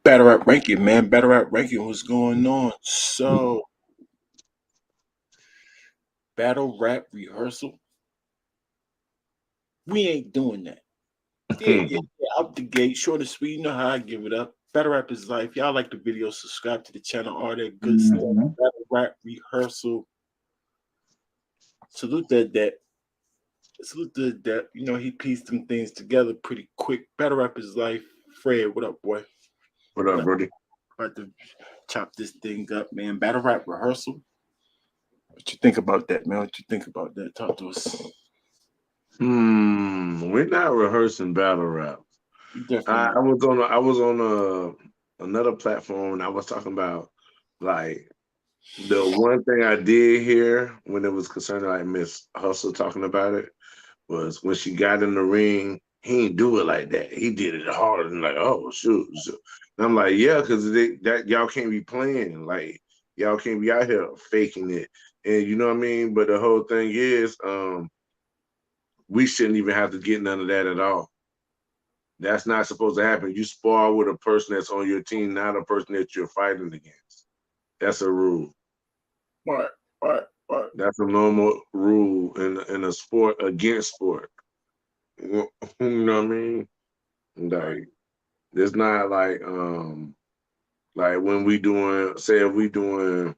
Battle rap ranking, man. Battle rap ranking. What's going on? So, battle rap rehearsal. We ain't doing that. Yeah. Out the gate, short and sweet. You know how I give it up. Battle rap is life. Y'all like the video? Subscribe to the channel. All that good stuff. Battle rap rehearsal. Salute that. Salute that. You know he pieced some things together pretty quick. Battle rap is life. Fred, what up, boy? What up, Brody? About to chop this thing up, man. Battle rap rehearsal. What you think about that, man? What you think about that? Talk to us. We're not rehearsing battle rap. I was on another platform and I was talking about like the one thing I did hear when it was concerning like Miss Hustle talking about it was when she got in the ring, he didn't do it like that. He did it hard and like, oh shoot. And I'm like, yeah, because that y'all can't be playing. Like y'all can't be out here faking it. And you know what I mean? But the whole thing is, we shouldn't even have to get none of that at all. That's not supposed to happen. You spar with a person that's on your team, not a person that you're fighting against. That's a rule. Right. That's a normal rule in a sport against sport. You know what I mean? Like it's not like when we doing, say if we doing,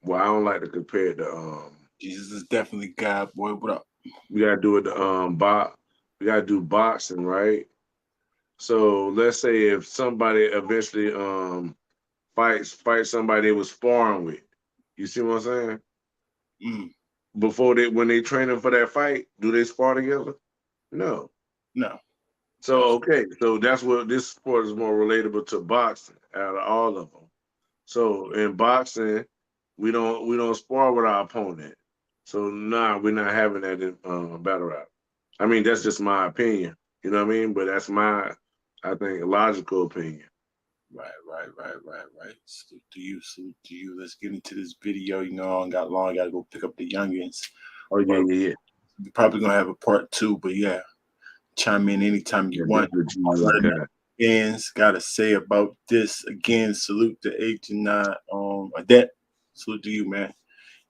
well, I don't like to compare it to Jesus is definitely God, boy. What up? we gotta do it we gotta do boxing, right? So let's say if somebody eventually fight somebody they was sparring with. You see what I'm saying? Before when they training for that fight, do they spar together? No. So okay, so that's what this sport is more relatable to boxing out of all of them. So in boxing, we don't spar with our opponent. So we're not having that in battle rap. I mean, that's just my opinion. You know what I mean? But that's my, I think, logical opinion. Right. Salute to you. Let's get into this video. You know, I don't got long. I gotta go pick up the youngins. Oh yeah. We're probably gonna have a part 2, but yeah, chime in anytime you want. Fans gotta say about this again. Salute to Agent Adet. Salute to you, man.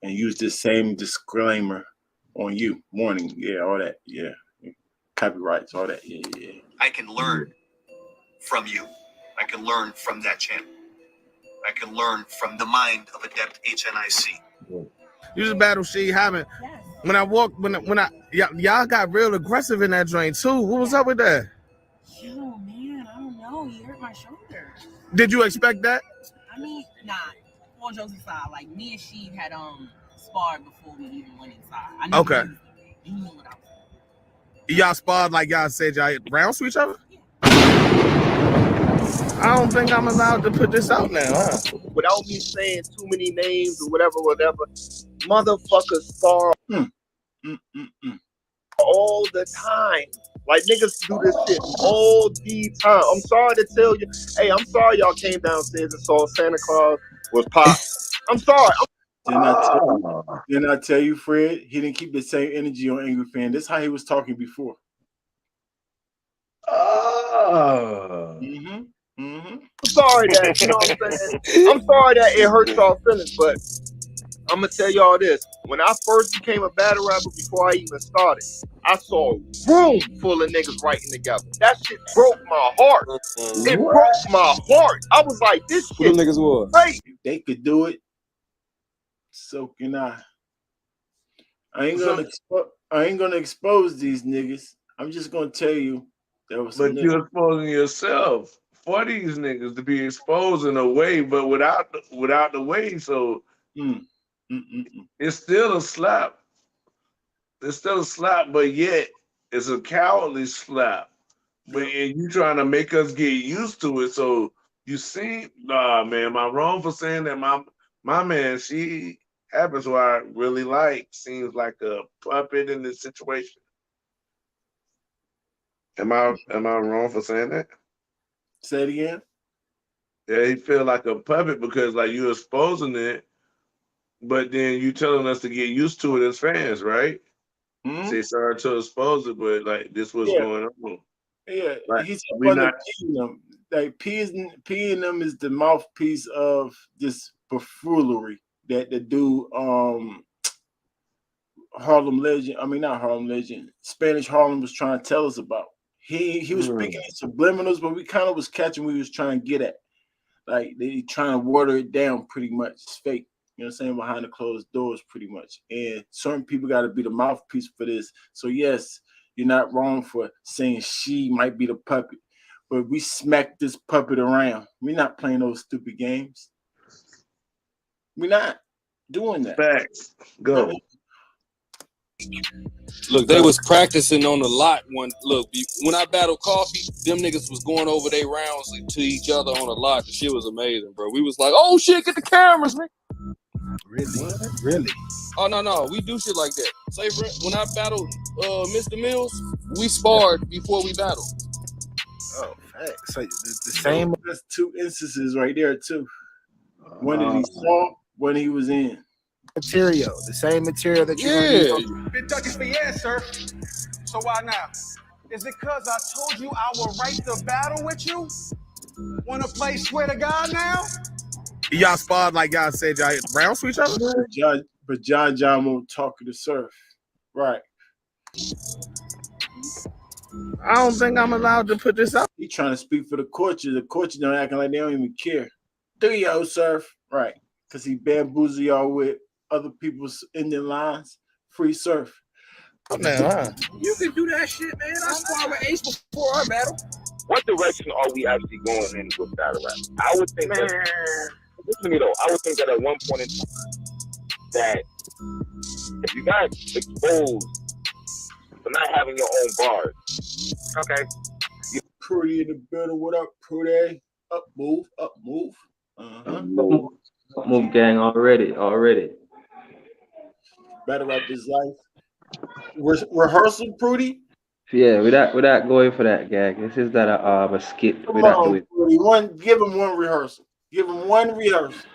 And use this same disclaimer on you. Warning, yeah, all that, yeah. Copyrights, all that, yeah. I can learn from you. I can learn from that channel. I can learn from the mind of Adept HNIC. You just battle she having. When I walked, y'all got real aggressive in that joint too. What was up with that? Yo, man, I don't know. He hurt my shoulder. Did you expect that? I mean, nah. All jokes aside, like me and she had sparred before we even went inside. I knew okay. He knew what I was doing. Y'all sparred like y'all said y'all rounds to each other? Yeah. I don't think I'm allowed to put this out now, huh? Without me saying too many names or whatever, motherfuckers spar all the time. Like niggas do this shit all the time. I'm sorry to tell you. Hey, I'm sorry y'all came downstairs and saw Santa Claus was pop. I'm sorry. Didn't I tell you, Fred? He didn't keep the same energy on Angry Fan. This is how he was talking before. I'm sorry that, you know what I'm saying? I'm sorry that it hurts y'all feelings, but I'm gonna tell y'all this. When I first became a battle rapper, before I even started, I saw a room full of niggas writing together. That shit broke my heart. It broke my heart. I was like, this shit. Who the niggas was? Right. If they could do it, so can I. I ain't gonna expose these niggas. I'm just gonna tell you there was. But you're exposing yourself for these niggas to be exposed in a way, but without the way. So it's still a slap. It's still a slap, but yet it's a cowardly slap. But and you trying to make us get used to it. So you seem, man, am I wrong for saying that my man, she happens who I really like, seems like a puppet in this situation. Am I wrong for saying that? Say it again. Yeah, he feel like a puppet because like you exposing it, but then you telling us to get used to it as fans, right? Say sorry to expose it, but like this was going on. Yeah, like, he's up on the like P and them is the mouthpiece of this buffoonery that the dude Harlem Legend. I mean, not Harlem Legend. Spanish Harlem was trying to tell us about. He was speaking in subliminals, but we kind of was catching what he was trying to get at. Like they trying to water it down pretty much. It's fake. You know what I'm saying? Behind the closed doors pretty much. And certain people got to be the mouthpiece for this. So yes, you're not wrong for saying she might be the puppet. But we smack this puppet around. We're not playing those stupid games. We're not doing that. Facts. Go. Look, they was practicing on the lot when I battled Coffee, them niggas was going over their rounds to each other on the lot. The shit was amazing, bro. We was like, oh shit, get the cameras, man. Really? Oh no, we do shit like that. Say, when I battled Mr. Mills, we sparred before we battled. Oh, facts. So the same. That's two instances right there too. One that he saw, one he was in. Material, the same material that you Been ducking for years, sir. So why now? Is it cause I told you I will right the battle with you? Wanna play swear to God now? Y'all sparred like y'all said y'all hit rounds to each other? But John won't talk to the surf. Right. I don't think I'm allowed to put this out. He trying to speak for the coaches. The coaches don't acting like they don't even care. 3-0 surf. Right. Because he bamboozled y'all with other people's Indian lines. Free surf. You can do that shit, man. I sparred with Ace before our battle. What direction are we actually going in with battle rap? I would think that, listen to me though, I would think that at one point in time, that if you got exposed for not having your own bars, okay. Prudy in the building. What up, Prudy? Up, move. Move gang already. Battle rap is life. Rehearsal, Prudy? Yeah, without going for that gag. This is that a skit. Come on, Prudy. Give him one rehearsal. Give him one rehearsal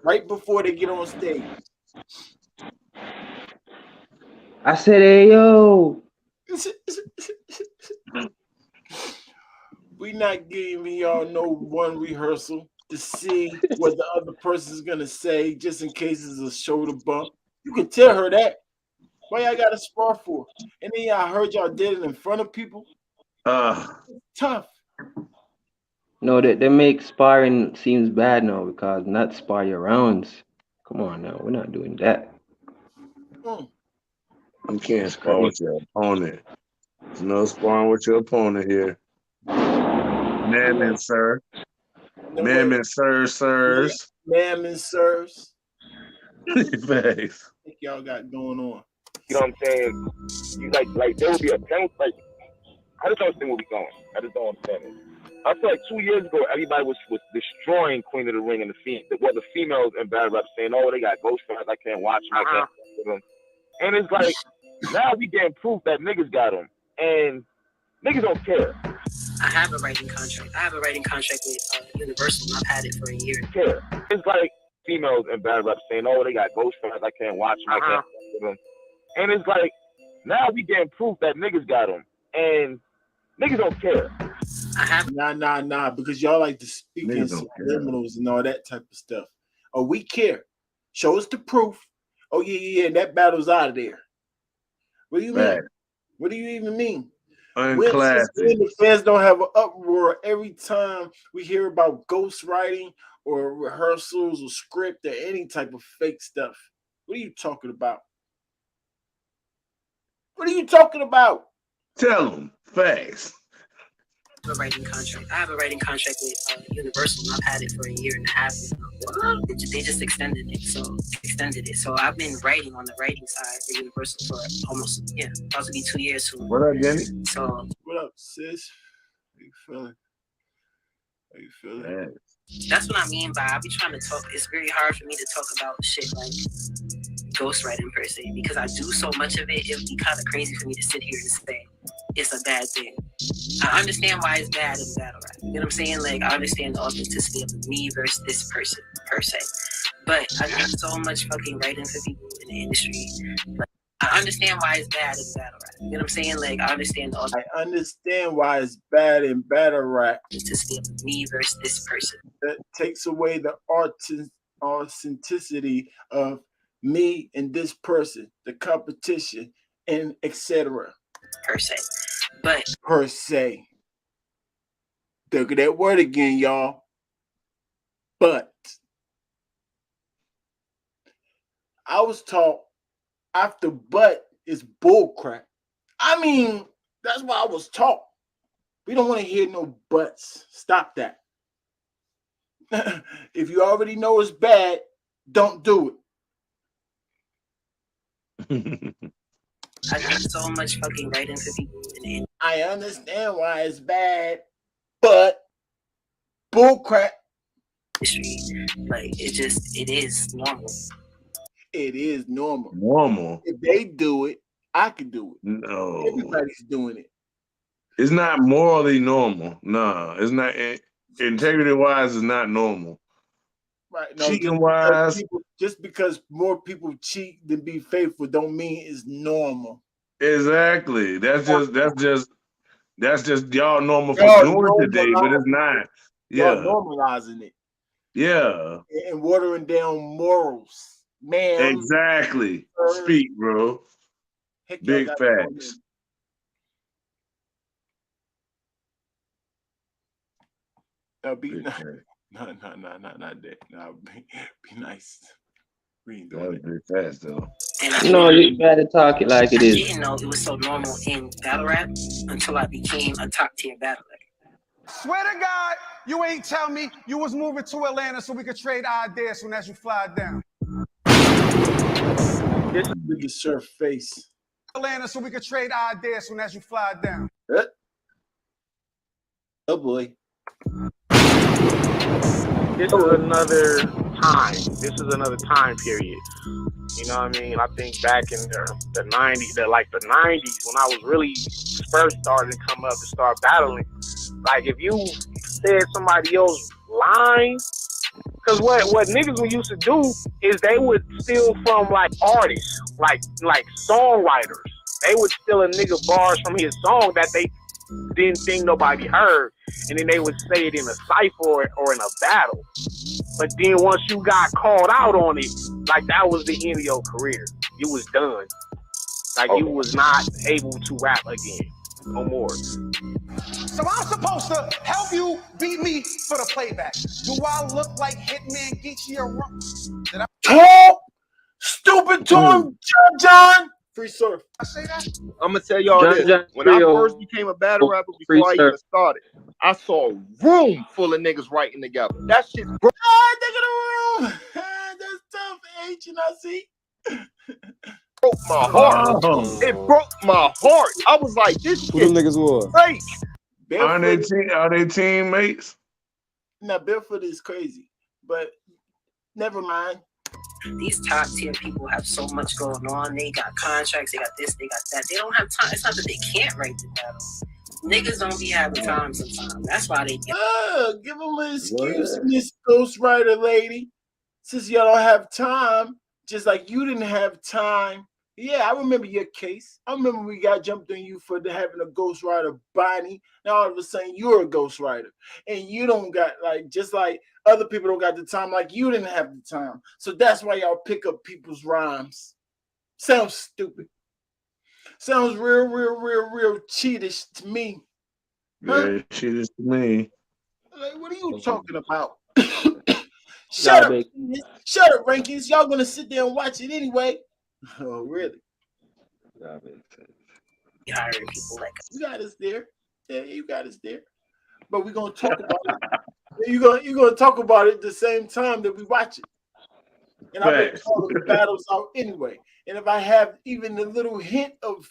right before they get on stage. I said, hey yo. We not giving y'all no one rehearsal to see what the other person's gonna say, just in case it's a shoulder bump. You can tell her that. Why y'all got to spar for? And then y'all heard y'all did it in front of people. Tough. No, they make sparring seems bad now because not spar your rounds. Come on now, we're not doing that. You can't spar with your opponent. There's no sparring with your opponent here. Man, sir. Man, sirs. Man, sirs. Thanks. What y'all got going on? You know what I'm saying? You like there will be a penalty. Like, I just don't understand where we're going. I just don't understand it. I feel like 2 years ago, everybody was destroying Queen of the Ring and the females in battle rap saying, "Oh, they got ghost fans. I can't watch them. I can't watch them." And it's like now we getting proof that niggas got them, and niggas don't care. I have a writing contract. I have a writing contract with Universal, and I've had it for a year. It's like females in battle rap saying, "Oh, they got ghost fans. I can't watch them. I can't watch them." And it's like now we getting proof that niggas got them, and niggas don't care. I have nah, because y'all like to speak in subliminals and all that type of stuff. Oh, we care. Show us the proof. Oh yeah, that battle's out of there. What do you mean? What do you even mean? When the fans don't have an uproar every time we hear about ghostwriting or rehearsals or script or any type of fake stuff. What are you talking about? What are you talking about? Tell them facts. I have a writing contract. I have a writing contract with Universal, and I've had it for a year and a half. They just extended it. So I've been writing on the writing side for Universal for almost about to be 2 years soon. What up, Jenny? So what up, sis? How you feeling? That's what I mean by I be trying to talk. It's very hard for me to talk about shit like ghostwriting per se because I do so much of it. It would be kind of crazy for me to sit here and say it's a bad thing. I understand why it's bad in battle rap. You know what I'm saying? Like I understand the authenticity of me versus this person per se. But I got so much fucking writing for people in the industry. Like, I understand why it's bad in battle rap. You know what I'm saying? Like, I understand all. I understand why it's bad in battle rap. It's just me versus this person. That takes away the authenticity of me and this person, the competition, and etc. Per se. But per se. Look at that word again, y'all. But I was taught after but is bullcrap. I mean, that's what I was taught. We don't want to hear no buts. Stop that. If you already know it's bad, don't do it. I got so much fucking writing for people. I understand why it's bad, but bullcrap. Like, it is normal. It is normal. Normal. If they do it, I can do it. No. Everybody's doing it. It's not morally normal. No, it's not. Integrity-wise, it's not normal. Right. No, cheating-wise. Just because more people cheat than be faithful don't mean it's normal. Exactly. That's just y'all normal for doing today, but it's not. Y'all normalizing it. Yeah. And watering down morals. Man. Exactly. Speak, bro. Heck, big facts. No, be nice. No, not that. No, be nice. We ain't doing it. Big facts, though. No, you gotta talk it like it is. I didn't know it was so normal in battle rap until I became a top tier battle rapper. Swear to God, you ain't tell me you was moving to Atlanta so we could trade ideas soon as you fly down. Look at your face. Atlanta so we could trade ideas soon as you fly down. Oh boy. This is another time. This is another time period. You know what I mean? I think back in the 90s, the 90s, when I was really first starting to come up and start battling. Like, if you said somebody else's line, because what niggas would used to do is they would steal from, like, artists, like songwriters. They would steal a nigga bars from his song that they didn't think nobody heard, and then they would say it in a cipher or in a battle. But then once you got called out on it, like, that was the end of your career. You was done. Like, you was not able to rap again. No more. So I'm supposed to help you beat me for the playback. Do I look like Hitman Geechee or wrong? Talk! Stupid to him, John! Free surf. I say that? I'm gonna tell y'all this. When I first became a battle rapper, before I even started, I saw a room full of niggas writing together. That shit broke. Nigga, the room. That's tough, Aint, I see. Broke my heart. It broke my heart. I was like, this Who them niggas was? Fake. Are they teammates? Now, Barefoot is crazy, but never mind. These top tier people have so much going on. They got contracts, they got this, they got that. They don't have time. It's not that they can't write the battle. Niggas don't be having time sometimes. That's why they give them an excuse, Miss Ghostwriter lady. Since y'all don't have time, just like you didn't have time. Yeah, I remember your case. I remember we got jumped on you for having a ghostwriter, Bonnie. Now all of a sudden you're a ghostwriter, and you don't got, like, just like other people don't got the time, like you didn't have the time. So that's why y'all pick up people's rhymes. Sounds stupid. Sounds real cheatish to me. Very cheatish to me. Like, what are you talking about? Shut up, Rankins. Y'all gonna sit there and watch it anyway. Oh, really? You got us there. Yeah, you got us there. But we're gonna talk about it. You're gonna talk about it the same time that we watch it. And I'm gonna call the battles out anyway. And if I have even a little hint of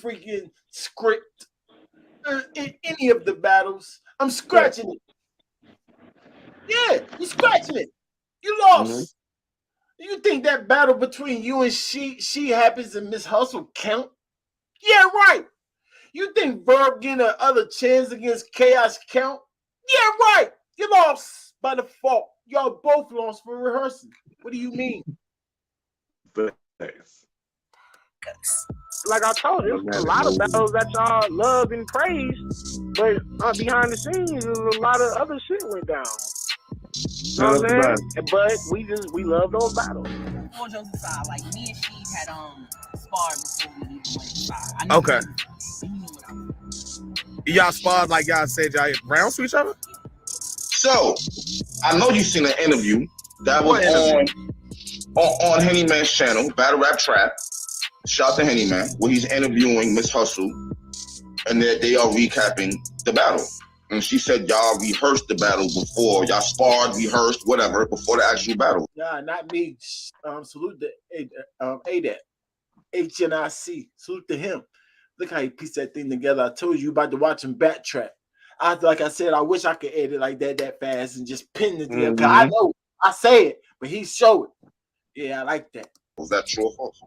freaking script in any of the battles, I'm scratching it. Yeah, you're scratching it. You lost. Mm-hmm. You think that battle between you and she happens in Miss Hustle count? Yeah, right. You think Verb getting another chance against Chaos count? Yeah, right. You lost by default. Y'all both lost for rehearsal. What do you mean? Thanks. us. Like I told you, there's a lot of battles that y'all love and praise, but behind the scenes, there's a lot of other shit went down. You know what I'm saying? But we love those battles. All jokes aside, like me and she had sparred before we even went inside. Okay. He knew what I was. Y'all sparred like y'all said y'all rounds to each other? So, I know you've seen an interview that was on Henny Man's channel, Battle Rap Trap. Shout out to Henny Man, where he's interviewing Miss Hustle, and they are recapping the battle. And she said y'all rehearsed the battle before, y'all sparred, rehearsed, whatever, before the actual battle. Nah, not me. Salute to ADAT, HNIC. Salute to him. Look how he pieced that thing together. I told you about to watch him backtrack. Like I said, I wish I could edit like that fast and just pin it together. I know I say it, but he showed it. Yeah, I like that. Was that true or false?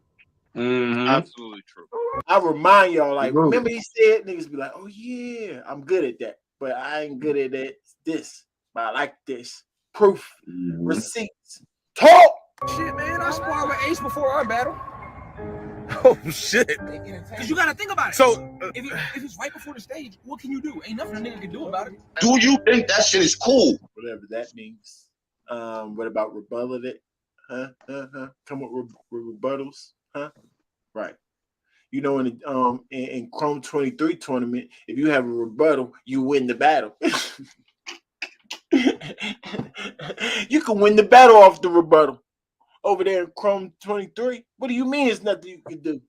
Absolutely true. I remind y'all, like, remember he said, niggas be like, oh yeah, I'm good at that, but I ain't good at that. This, but I like this. Proof, receipts, talk. Shit, man, I sparred with Ace before our battle. Oh shit! Cause you gotta think about it. So if it's right before the stage, what can you do? Ain't nothing a nigga can do about it. Do you think that shit is cool? Whatever that means. What about rebuttal it? Come up with rebuttals, huh? Right. You know, in Chrome 23 tournament, if you have a rebuttal, you win the battle. You can win the battle off the rebuttal. Over there in Chrome 23, what do you mean it's nothing you can do?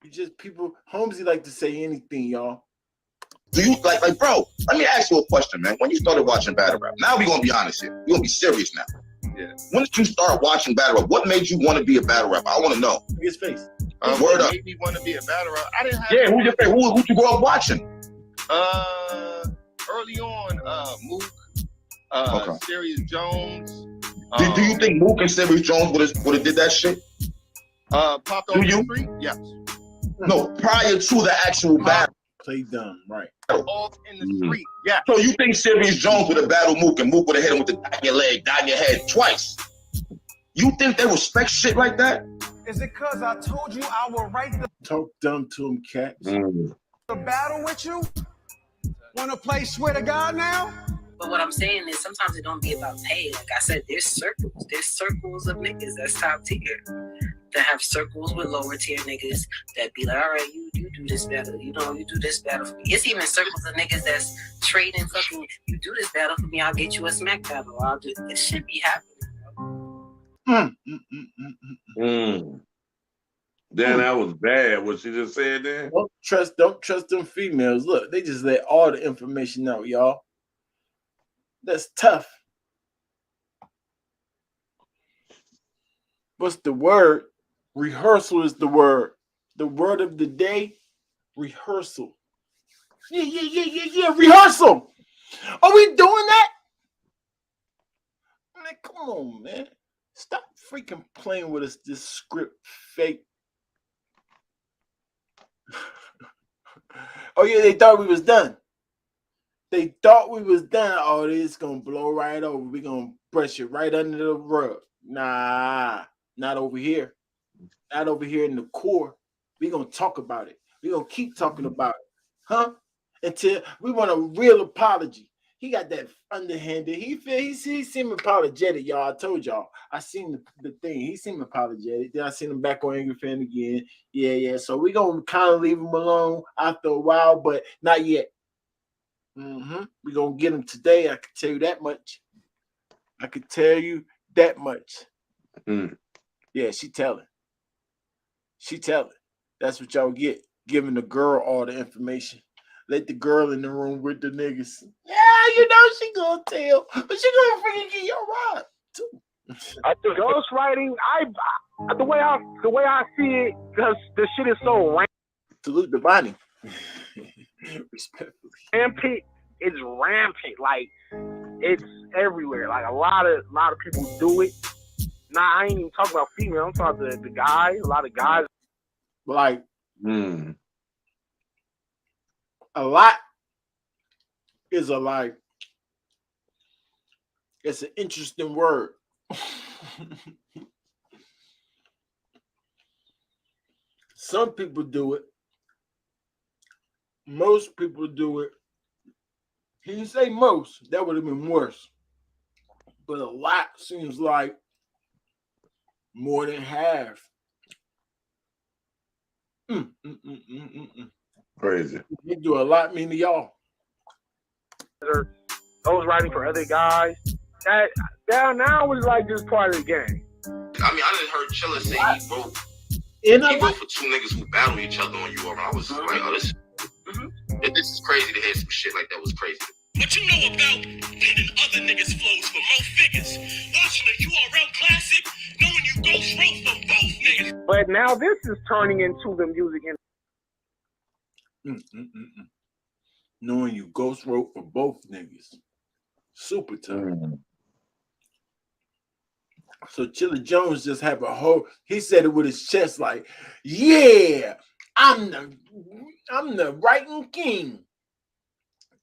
You just people, Holmesy like to say anything, y'all. Do you like, bro? Let me ask you a question, man. When you started watching battle rap, now we gonna be honest here. We gonna be serious now. Yeah. When did you start watching battle rap? What made you want to be a battle rapper? I want to know. His face. Word up. Made me want to be a battle rapper. I didn't have. Yeah, who's your favorite? Who you grow up watching? Early on, Mook, Serious Jones. Do you think Mook and Serious Jones would have did that shit? Popped on the street? Yes. No, prior to the actual battle. Play dumb, right? Off in the street, yeah. So you think Serious Jones would have battled Mook and Mook would have hit him with the down your leg, down your head twice? You think they respect shit like that? Is it cause I told you I would write the Talk dumb to him, cats. the battle with you? Wanna play swear to God now? But what I'm saying is sometimes it don't be about pay. Like I said, there's circles of niggas that's top tier. That have circles with lower tier niggas that be like, all right, you do this battle, you do this battle for me. It's even circles of niggas that's trading fucking, you do this battle for me, I'll get you a smack battle. I'll do this shit be happening. Damn, that was bad. What she just said there. Don't trust them females. Look, they just let all the information out, y'all. That's tough. What's the word? Rehearsal is the word. The word of the day, rehearsal. Yeah. Rehearsal. Are we doing that? Man, come on, man. Stop freaking playing with us, this script fake. Oh, yeah, they thought we was done. They thought we was done. Oh, this is going to blow right over. We're going to brush it right under the rug. Nah, not over here. Not over here in the core. We're going to talk about it. We're going to keep talking about it. Huh? Until we want a real apology. He got that underhanded. He seemed apologetic, y'all. I told y'all. I seen the thing. He seemed apologetic. Then I seen him back on Angry Fan again. Yeah. So we're going to kind of leave him alone after a while, but not yet. We're going to get him today. I can tell you that much. Yeah, she telling. That's what y'all get. Giving the girl all the information. Let the girl in the room with the niggas. Yeah, you know she gonna tell. But she gonna freaking get your rod too. Ghostwriting, the way I see it, because the shit is so rampant. Salute Devani. Respectfully. Rampant. It's rampant. Like it's everywhere. Like a lot of people do it. Nah, I ain't even talking about female. I'm talking about the guys. A lot of guys. Like a lot is a like. It's an interesting word. Some people do it. Most people do it. He didn't say most. That would have been worse. But a lot seems like more than half. Crazy. They do a lot mean to y'all. Those writing for other guys. That now was like just part of the game. I mean, I didn't heard Chilla say he wrote for two niggas who battle each other on URL. I was like, oh, this is crazy to hear some shit like that. Was crazy. What you know about getting other niggas' flows for more figures? Watching a URL classic, knowing you ghost wrote for both niggas. But now this is turning into the music industry. Knowing you ghost wrote for both niggas. Super tough. So Chilla Jones just have a whole, he said it with his chest like, yeah, I'm the writing king.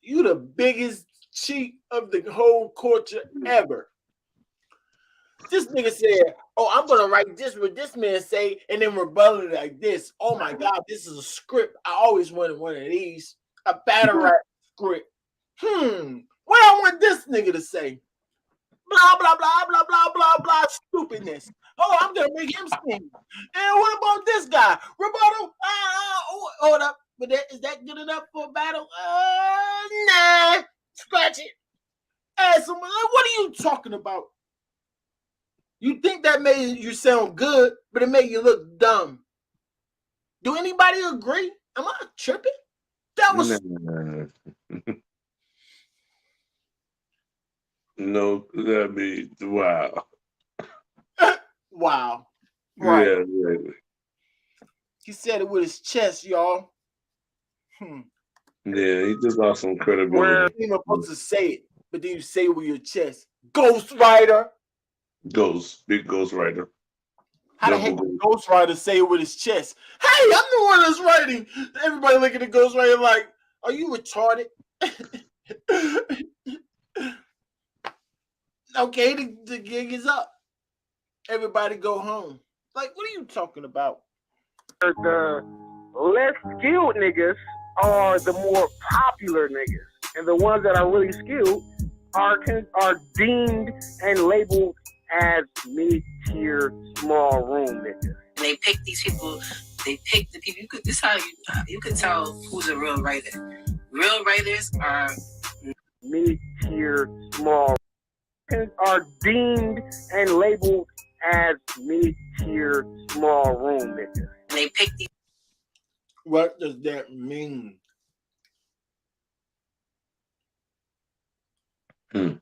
You the biggest cheat of the whole culture ever. This nigga said, oh, I'm gonna write this what this man say and then rebuttal it like this. Oh my God, this is a script. I always wanted one of these. A battle rap script. What I want this nigga to say? Blah, blah, blah, blah, blah, blah, blah, stupidness. Oh, I'm going to make him sing. And what about this guy? Rebuttal? Hold up. But is that good enough for a battle? Nah. Scratch it. Ask someone, what are you talking about? You think that made you sound good, but it made you look dumb. Do anybody agree? Am I tripping? That was... No, that means wow. Wow. Right. Yeah, really. He said it with his chest, y'all. Yeah, he just lost some credibility. You're not supposed to say it, but then you say it with your chest. Ghost Rider. Big Ghost Rider. How the heck did Ghost Rider say it with his chest? Hey, I'm the one that's writing. Everybody look at the Ghost Rider like, are you retarded? Okay, the gig is up. Everybody go home. Like, what are you talking about? The less skilled niggas are the more popular niggas, and the ones that are really skilled are deemed and labeled as mid-tier, small room niggas. They pick these people. They pick the people. This is how you can tell who's a real writer. Real writers are mid-tier, small. Are deemed and labeled as mid-tier, small room niggas. They pick these. What does that mean? Help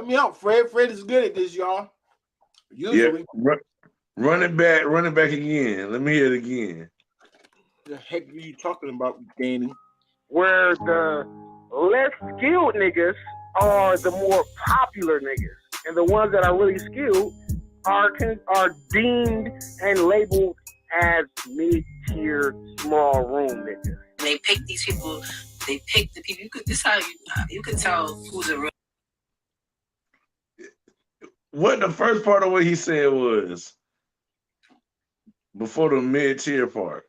me out, Fred. Fred is good at this, y'all. Usually. Yeah. Run it back again. Let me hear it again. The heck are you talking about, Danny? Where the less skilled niggas are the more popular niggas, and the ones that are really skilled are deemed and labeled as mid-tier, small room niggas. They pick these people. They pick the people. This is how you can tell who's a real. What the first part of what he said was before the mid-tier part.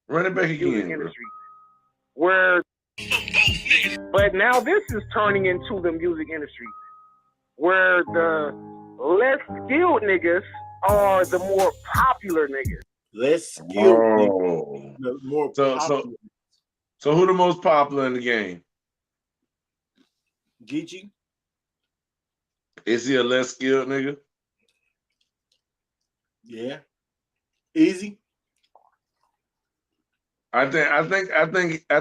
Run it back again. Where, but now this is turning into the music industry, where the less skilled niggas are the more popular niggas. Less skilled niggas, the more popular. So who the most popular in the game? Geechee. Is he a less skilled nigga? Yeah. Easy. I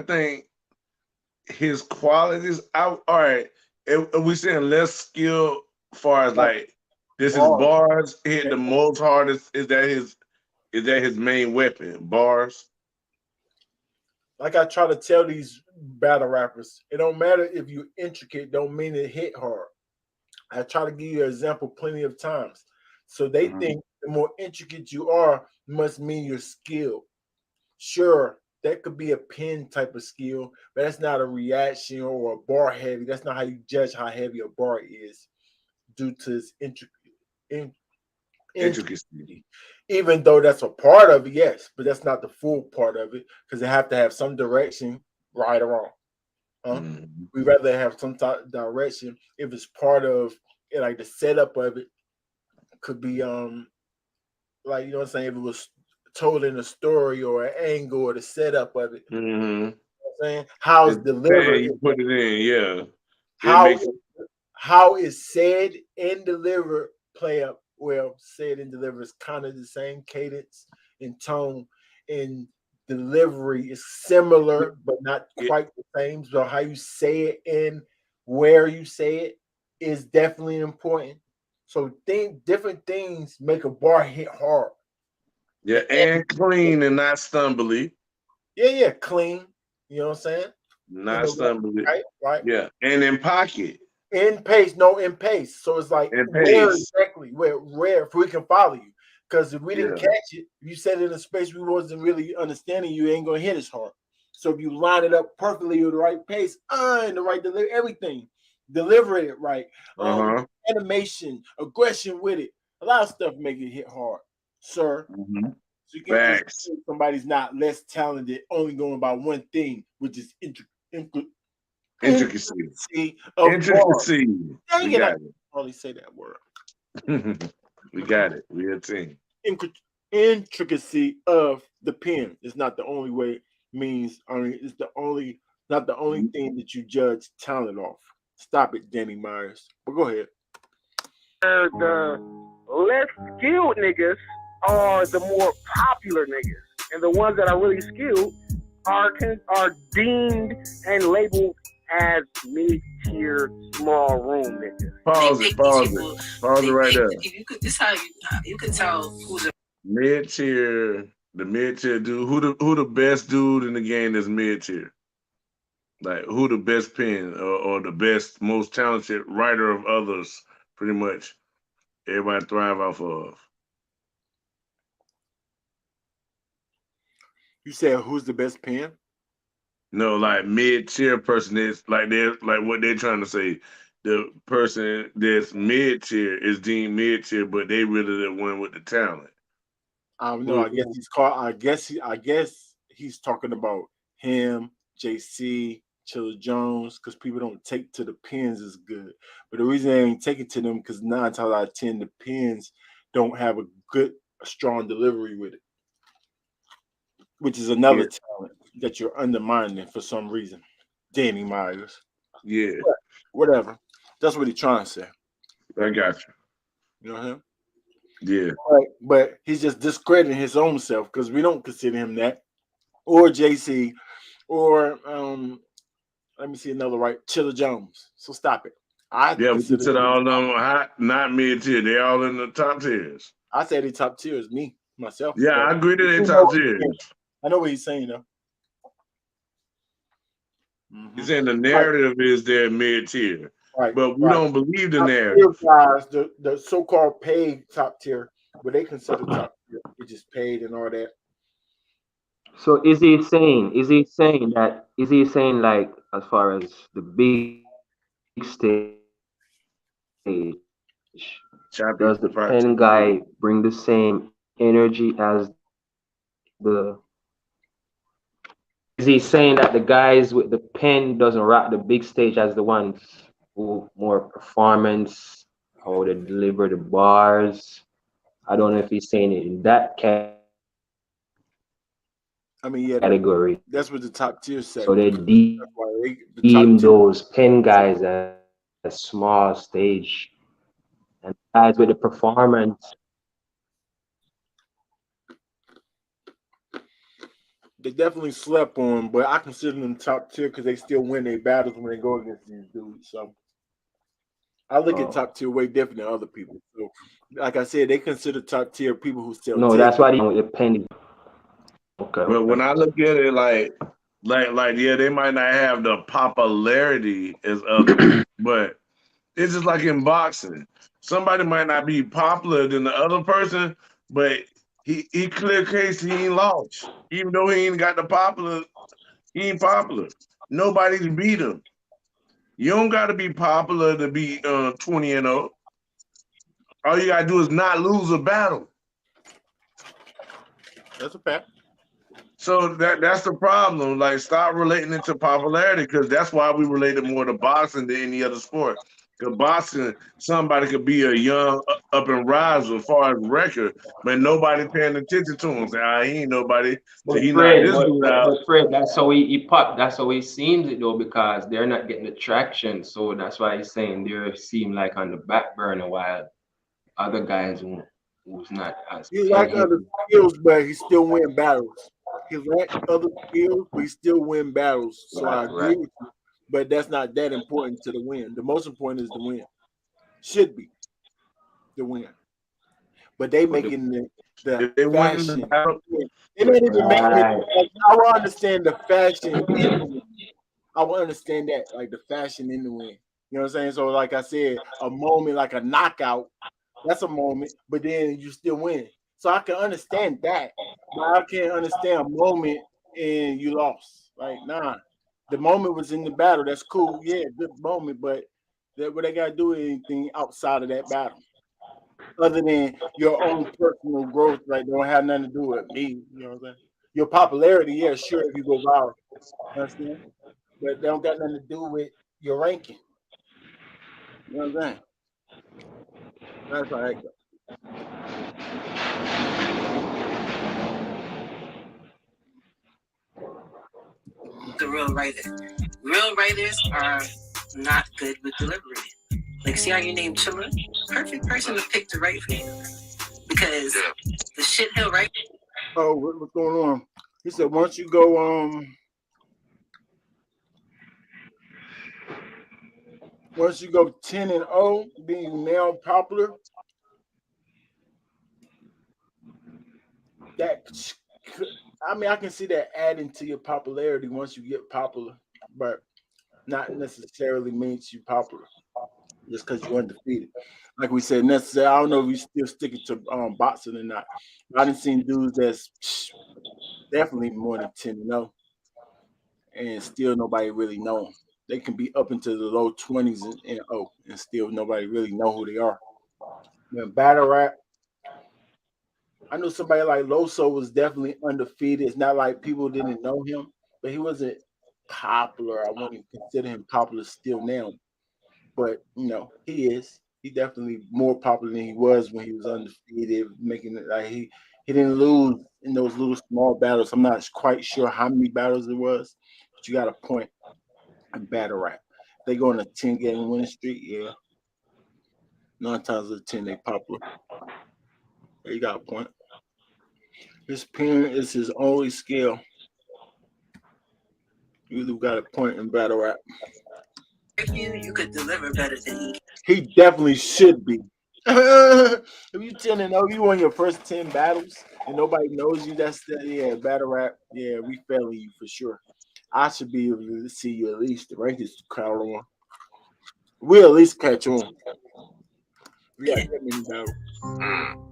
think his qualities out. All right, if we saying less skill, as far as like this is bars hit the most hardest. Is that his main weapon? Bars. Like I try to tell these battle rappers, it don't matter if you're intricate. Don't mean it hit hard. I try to give you an example plenty of times. So they think the more intricate you are must mean you're skilled. Sure, that could be a pen type of skill, but that's not a reaction or a bar heavy. That's not how you judge how heavy a bar is due to its intricacy. Even though that's a part of it, yes, but that's not the full part of it because they have to have some direction, right or wrong. We rather have some type of direction if it's part of it, like the setup of it could be like you know what I'm saying, if it was told in a story or an angle or the setup of it. You know what I'm saying? How it's delivered. You put it in, yeah. How it's said and delivered play up well. Said and delivered is kind of the same cadence and tone, and delivery is similar but not quite the same. So how you say it and where you say it is definitely important. So different things make a bar hit hard. Yeah, and clean and not stumbly. Yeah, clean. You know what I'm saying? Not stumbly. Right. Yeah, and in pocket. In pace. So it's like In where pace. exactly, where if we can follow you. Because if we didn't catch it, if you said it in a space we wasn't really understanding, you ain't gonna hit as hard. So if you line it up perfectly with the right pace, and the right delivery, everything, deliver it right, animation, aggression with it, a lot of stuff make it hit hard, sir. So you can't just say somebody's not less talented, only going by one thing, which is intricacy. Intricacy. Dang We it, I got can only say that word. it. We got it. We're a team. Intricacy of the pen is not the only way. Means it's not the only thing that you judge talent off. Stop it, Danny Myers. But go ahead. The less skilled niggas are the more popular niggas, and the ones that are really skilled are deemed and labeled as mid-tier, small room niggas. Pause it right there. This how you could tell who's a mid-tier. The mid-tier dude. Who the best dude in the game that's mid-tier? Like who the best pen or the best, most talented writer of others? Pretty much, everybody thrive off of. You said who's the best pen? No, like mid-tier person is like they're like what they're trying to say. The person that's mid-tier is deemed mid-tier, but they really the one with the talent. I don't know. I guess he's called. I guess he's talking about him, JC, Chilla Jones, because people don't take to the pins as good. But the reason they ain't taking to them because 9 times out of 10 the pins don't have a strong delivery with it, which is another talent that you're undermining for some reason. Danny Myers. Yeah. But whatever. That's what he's trying to say. I got you. You know him? Yeah. But he's just discrediting his own self because we don't consider him that. Or JC. Or let me see another right. Chilla Jones. So stop it. We consider all of them not mid tier. They all in the top tiers. I say the top tier is me, myself. Yeah, I agree that they top tiers. I know what he's saying though. He's saying the narrative is they're mid tier. Right. But we don't believe the narrative. Guys, the so-called paid top tier, but they consider top tier, which is paid and all that. So is he saying like as far as the big stage, does the pen guy bring the same energy as the? Is he saying that the guys with the pen doesn't rock the big stage as the ones who more performance, how they deliver the bars? I don't know if he's saying it in that category. I mean, yeah, that's what the top tier say. So they deem those pen guys as small stage, and guys with the performance. They definitely slept on, but I consider them top tier because they still win their battles when they go against these dudes. So I look at top tier way different than other people. So, like I said, they consider top tier people who still. No, that's why they with the pen. Okay. But when I look at it, like yeah, they might not have the popularity as others, but it's just like in boxing. Somebody might not be popular than the other person, but he clear case he ain't lost. Even though he ain't got the popular, he ain't popular. Nobody's beat him. You don't got to be popular to be 20-0. All you gotta do is not lose a battle. That's a fact. So that's the problem. Like, stop relating it to popularity, because that's why we relate it more to boxing than any other sport. Because boxing, somebody could be a young up and riser as far as record, but nobody paying attention to him. Say, he ain't nobody. So he knocked this dude out. But Fred, that's how he pop. That's how he seems it though, because they're not getting the traction. So that's why he's saying they seem like on the back burner, while other guys who's not as. He lack other skills, but he still win battles. He lack other skills, but he still win battles. So I agree with you. But that's not that important to the win. The most important is the win. Should be the win. But they making the fashion. They not even making it. Like, I will understand the fashion in the win. I will understand that, like the fashion in the win. You know what I'm saying? So, like I said, a moment like a knockout, that's a moment, but then you still win. So I can understand that, but I can't understand a moment and you lost. Like, nah. The moment was in the battle. That's cool. Yeah, good moment, but what they got to do anything outside of that battle, other than your own personal growth, like don't have nothing to do with me. You know what I'm saying? Your popularity, yeah, sure, if you go viral, you understand? But they don't got nothing to do with your ranking. You know what I'm saying? That's how that goes. The real writer. Real writers are not good with delivery. Like, see how you named Chilla? Perfect person to pick to write for you. Because the shit he'll write. Oh, what's going on? He said once you go once you go 10-0, being now popular, that I mean, I can see that adding to your popularity once you get popular, but not necessarily means you popular just because you're undefeated. Like we said, necessarily, I don't know if you still sticking to boxing or not. I done seen dudes that's definitely more than 10-0, and still nobody really know them. They can be up into the low 20s and still nobody really know who they are. When battle rap, I know somebody like Loso was definitely undefeated. It's not like people didn't know him, but he wasn't popular. I wouldn't consider him popular still now. But, you know, he is. He's definitely more popular than he was when he was undefeated, making it like he didn't lose in those little small battles. I'm not quite sure how many battles it was, but you got a point in battle rap. They go on a 10-game winning streak, yeah. 9 times out of 10, they popular. Yeah, you got a point. His pen is his only skill. You got a point in battle rap. If you could deliver better than he. He definitely should be. If you 10-0, you won your first 10 battles and nobody knows you, that's battle rap. Yeah, we failing you for sure. I should be able to see you at least the rankings crowd on. We'll at least catch on. We got that many battles.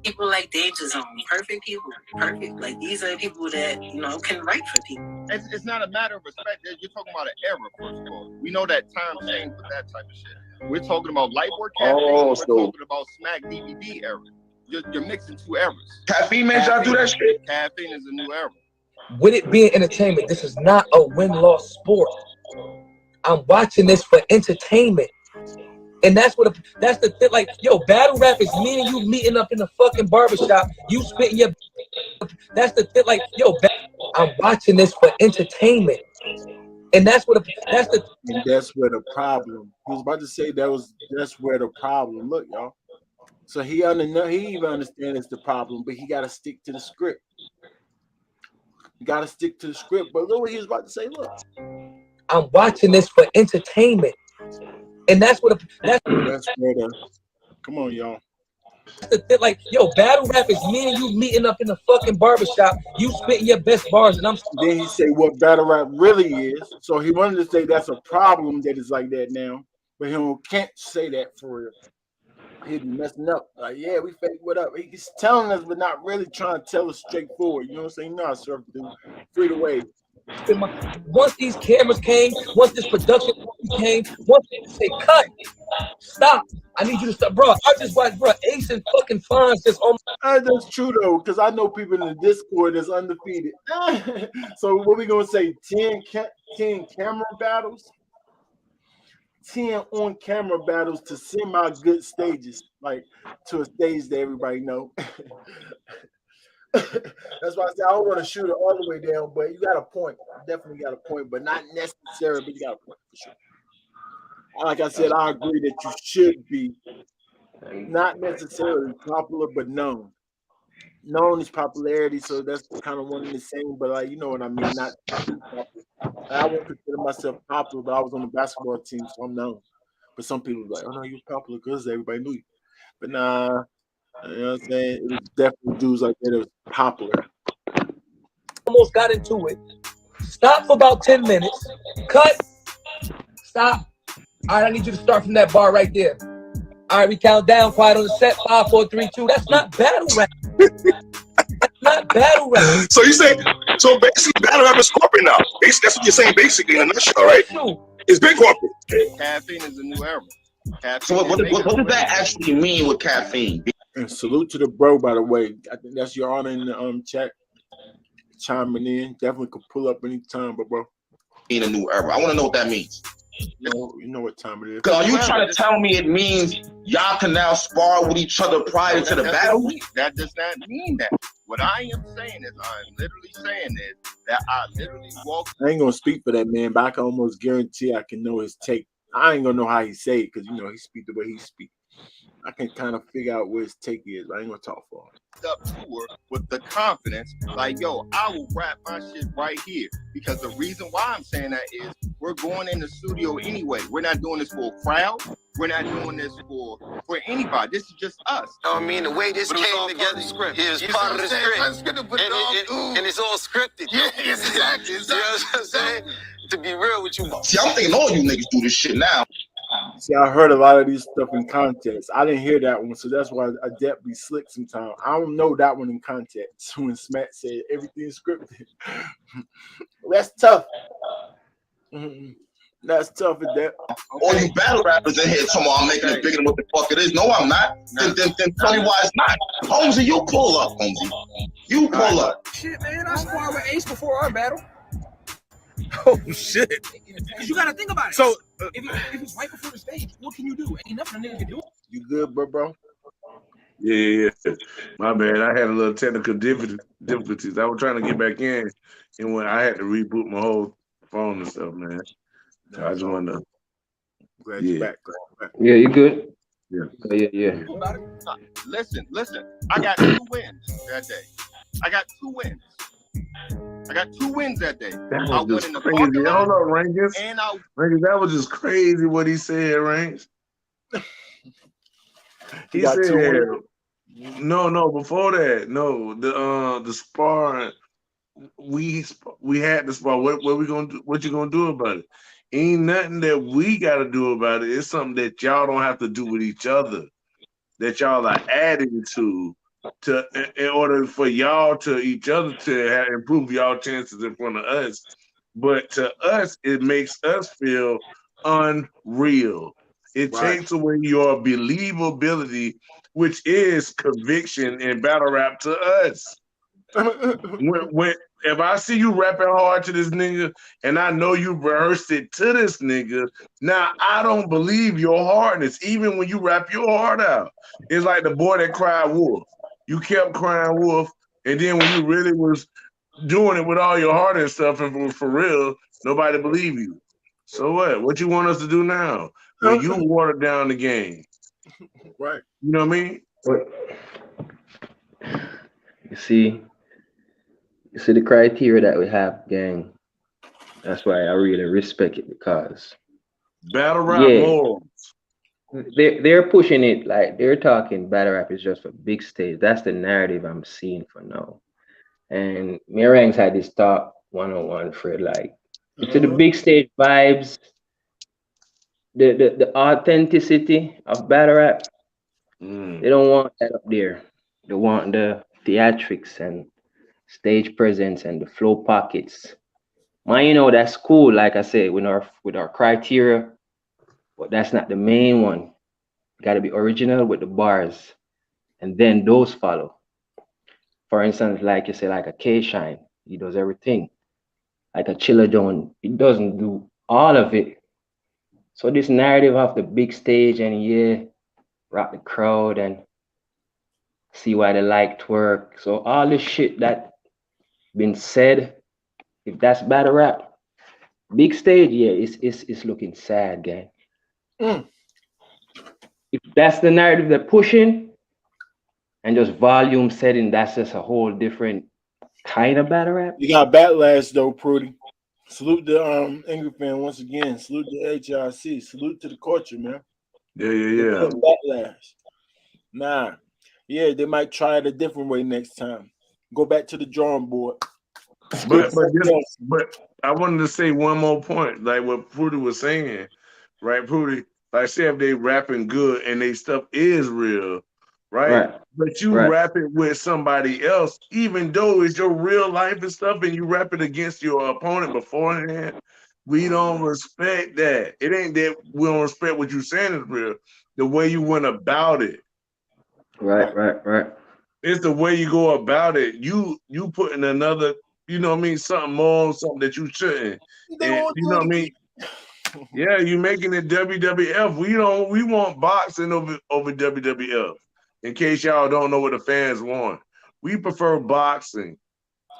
People like Danger Zone, perfect people, perfect. Like, these are people that, you know, can write for people. It's not a matter of respect. You're talking about an era, first of all. We know that time changed with that type of shit. We're talking about Lightboard Caffeine. We're talking about Smack DVD era. You're mixing two eras. Caffeine made y'all do that shit? Caffeine is a new era. With it being entertainment, this is not a win-loss sport. I'm watching this for entertainment. And that's the thing. Like, yo, battle rap is me and you meeting up in the fucking barbershop. You spitting your. That's the thing. Like, yo, I'm watching this for entertainment. And that's where the problem. He was about to say that's where the problem. Look, y'all. So he even understands it's the problem, but he got to stick to the script. You got to stick to the script. But look what he was about to say. Look, I'm watching this for entertainment. And that's where the come on, y'all. Like, yo, battle rap is me and you meeting up in the fucking barbershop. You spitting your best bars, and I'm. Then he say what battle rap really is. So he wanted to say that's a problem that is like that now, but he can't say that for real. He'd be messing up. Like, yeah, we fake what up. He's telling us, but not really trying to tell us straightforward. You know what I'm saying? No, sir, dude. Free the way. Once these cameras came, once this production came. Once they say cut, stop. I need you to stop, bro. I just watched, bro. Ace and fucking Fonz just on. That's true though, because I know people in the Discord that's undefeated. So what we gonna say? 10 camera battles, 10 on camera battles to semi good stages, like to a stage that everybody know. That's why I said I don't want to shoot it all the way down, but you got a point. Definitely got a point, but not necessary, but you got a point for sure. Like I said, I agree that you should be not necessarily popular, but known. Known is popularity, so that's kind of one and the same. But like, you know what I mean? Not too popular. I won't consider myself popular, but I was on the basketball team, so I'm known. But some people be like, "Oh no, you're popular because everybody knew you." But nah, you know what I'm saying? It was definitely dudes like that was popular. Almost got into it. Stop for about 10 minutes. Cut. Stop. All right, I need you to start from that bar right there. All right, we count down. Quiet on the set. 5, 4, 3, 2. That's not battle rap. That's not battle rap. So you say, so basically, battle rap is corporate now. Basically, that's what you're saying. Basically, in a nutshell, right? It's big corporate. Caffeine is a new era. So what does that actually mean with caffeine? And salute to the bro, by the way. I think that's your honor in the chat. Chiming in. Definitely could pull up anytime, but bro. In a new era. I want to know what that means. You know what time it is. Are you trying to tell me it means y'all can now spar with each other prior to the battle? That does not mean that. What I am saying is, I'm literally saying is that I literally walk. I ain't gonna speak for that man, but I can almost guarantee I can know his take. I ain't gonna know how he say it because you know he speak the way he speak. I can kind of figure out where his take is, but I ain't gonna talk for him. Up to her with the confidence, like, yo, I will rap my shit right here. Because the reason why I'm saying that is we're going in the studio anyway. We're not doing this for a crowd. We're not doing this for anybody. This is just us. I mean, the way this came together is part of the script. And it's all scripted. Yeah, exactly. You know what I'm saying? To be real with you. See, I'm thinking all you niggas do this shit now. See, I heard a lot of these stuff in context. I didn't hear that one, so that's why I depth be slick sometimes. I don't know that one in context. When Smack said everything's scripted, that's tough. That's tough at that. All you battle rappers in here talking about I'm making it bigger than what the fuck it is. No, I'm not. Then tell me why it's not. Holmesy, you pull up, Holmesy. You pull up. Shit, man, I sparred with Ace before our battle. Oh shit! Because you gotta think about it. So if it's right before the stage, what can you do? Ain't nothing a nigga can do. You good, bro? Yeah. My bad. I had a little technical difficulties. I was trying to get back in, and when I had to reboot my whole phone and stuff, man. So I just wanted to. Glad you're back. Yeah, you good? Yeah. Yeah. Listen. I got 2 wins that day. I got 2 wins that day. That I was went just in the crazy. parking lot, Hold on, Rangers. Rangers, that was just crazy what he said, Ranks. He said, no, before that, no, the sparring, we had the spar. What we gonna do? What you gonna do about it? Ain't nothing that we gotta do about it. It's something that y'all don't have to do with each other. That y'all are adding to in order for y'all to each other to improve y'all chances in front of us. But to us, it makes us feel unreal. It takes away your believability, which is conviction in battle rap to us. when if I see you rapping hard to this nigga and I know you rehearsed it to this nigga, now I don't believe your hardness, even when you rap your heart out. It's like the boy that cried wolf. You kept crying wolf, and then when you really was doing it with all your heart and stuff and was for real, nobody believed you. So what? What you want us to do now? Well, you watered down the game. Right. You know what I mean? You see the criteria that we have, gang. That's why I really respect it, because battle rap morals. They're pushing it like they're talking battle rap is just for big stage. That's the narrative I'm seeing for now. And Merangs had this talk one-on-one, Fred, like to the big stage vibes, the authenticity of battle rap. They don't want that up there. They want the theatrics and stage presence and the flow pockets. Man, you know, that's cool. Like I said, with our criteria, But that's not the main one. Got to be original with the bars, and then those follow. For instance, like you say, like a K Shine, he does everything. Like a Chiller Down, he doesn't do all of it. So this narrative of the big stage and yeah, rock the crowd and see why they like twerk. So all this shit that been said, if that's battle rap, big stage, yeah, it's looking sad, gang. If that's the narrative they're pushing and just volume setting, that's just a whole different kind of battle rap. You got backlash though, Prudy. Salute the Angry fan once again. Salute the HRC. Salute to the culture, man. Yeah. Backlash. Nah. Yeah, they might try it a different way next time. Go back to the drawing board. But I wanted to say one more point, like what Prudy was saying, right? Prudy, like say if they rapping good and they stuff is real, right? But you rap it with somebody else, even though it's your real life and stuff, and you rap it against your opponent beforehand. We don't respect that. It ain't that we don't respect what you're saying is real. The way you went about it. Right. It's the way you go about it. You putting another, you know what I mean, something more on something that you shouldn't. And, you know what I mean? Yeah, you making it WWF. We want boxing over WWF. In case y'all don't know what the fans want. We prefer boxing.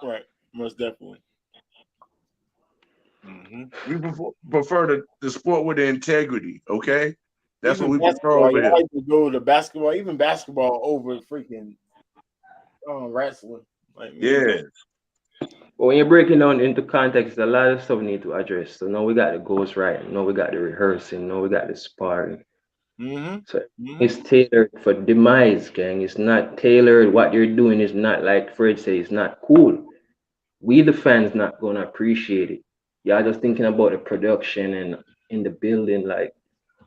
Right, most definitely. We prefer the sport with the integrity, okay? That's Even what we prefer basketball, over here. I like to go to basketball, even basketball over freaking wrestling. Like, yeah. But when you're breaking down into context, a lot of stuff need to address. So now we got the ghost writing, now we got the rehearsing, now we got the sparring. So it's tailored for demise, gang. It's not tailored. What you're doing is not, like Fred said, it's not cool. We the fans not gonna appreciate it. Y'all just thinking about the production and in the building, like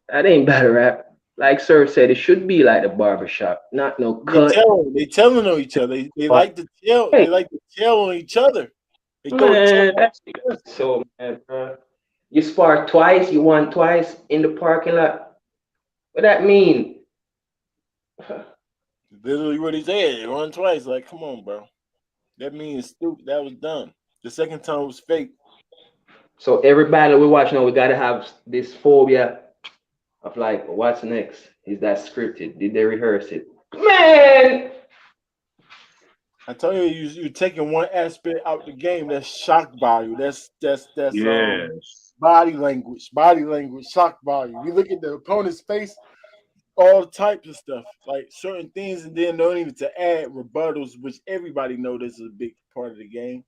that ain't battle rap. Like Sir said, it should be like the barbershop, not no cut. They telling on each other. They like to tell. They like to tell on each other. They throw each Man, other. that's so mad, bro. You spar twice, you won twice in the parking lot. What that mean? Literally what he said. It won twice. Like, come on, bro. That means stupid. That was dumb. The second time was fake. So every battle we watch now, we gotta have this phobia of like, what's next? Is that scripted? Did they rehearse it? Man, I tell you, you're taking one aspect out the game. That's shock value. That's body language. Body language, shock value. You look at the opponent's face, all types of stuff, like certain things, and then don't even to add rebuttals, which everybody knows this is a big part of the game.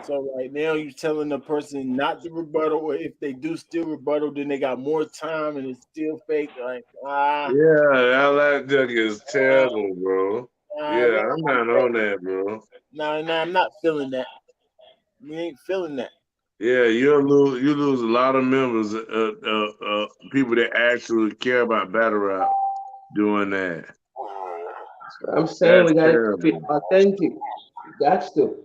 So right now you're telling the person not to rebuttal, or if they do still rebuttal, then they got more time and it's still fake. Like Yeah, all that junk is terrible, bro. Yeah, I'm not on that, bro. No, I'm not feeling that. We ain't feeling that. Yeah, you lose a lot of members, people that actually care about battle rap doing that. I'm saying we gotta keep it authentic. You got to.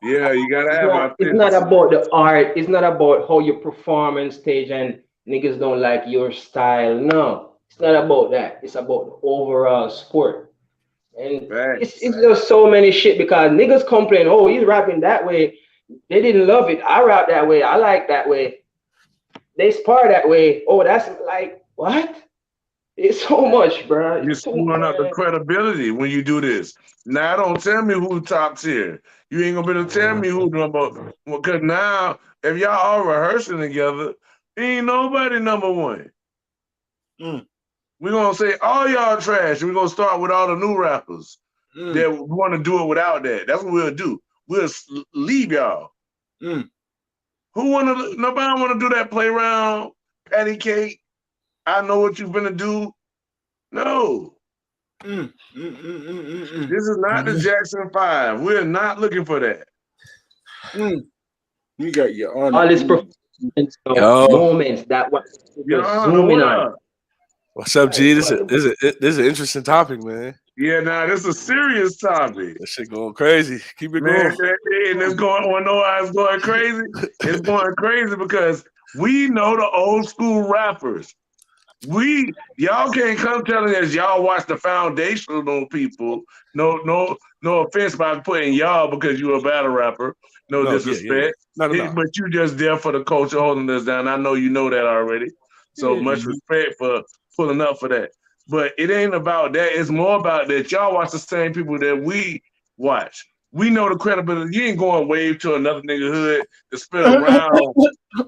Yeah, you gotta have authenticity. It's not about the art. It's not about how you perform on stage and niggas don't like your style. No, it's not about that. It's about the overall sport. And it's just so many shit because niggas complain, oh, he's rapping that way. They didn't love it. I rap that way. I like that way. They spar that way. Oh, that's like, what? It's so much, bro. You're screwing up the credibility when you do this. Now, don't tell me who top tier. You ain't gonna be able to tell me who number. Because now, if y'all all rehearsing together, ain't nobody number one. We're gonna say all y'all trash. We're gonna start with all the new rappers that want to do it without that. That's what we'll do. We'll leave y'all. Nobody wanna do that play around, patty cake. I know what you're gonna do. No. This is not the Jackson 5. We're not looking for that. You got your honor. All this performance moments that what you're zooming on. What's up, G? This is an interesting topic, man. Yeah, nah, this is a serious topic. That shit going crazy. Keep it going. going. And it's going, want to know why it's going crazy? It's going crazy because we know the old school rappers. Y'all can't come telling us y'all watch the foundational people. No offense by putting y'all because you're a battle rapper. No disrespect. No. But you just there for the culture holding us down. I know you know that already. So much respect for pulling up for that. But it ain't about that. It's more about that y'all watch the same people that we watch. We know the credibility. You ain't going wave to another nigga hood to spit around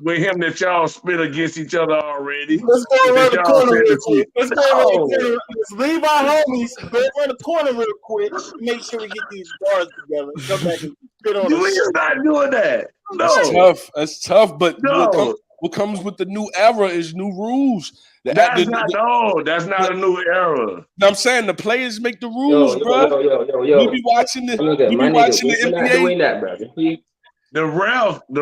with him that y'all spit against each other already. Let's go around the corner real quick. Let's go around the No. corner. Let's leave our homies. Go around the corner real quick. Make sure we get these bars together. Come back and spit on us. We're not doing that. No. That's tough. But No. what comes with the new era is new rules. That's not a new era. I'm saying the players make the rules, bro. Yo. We be watching the We're not NBA. doing that, brother. The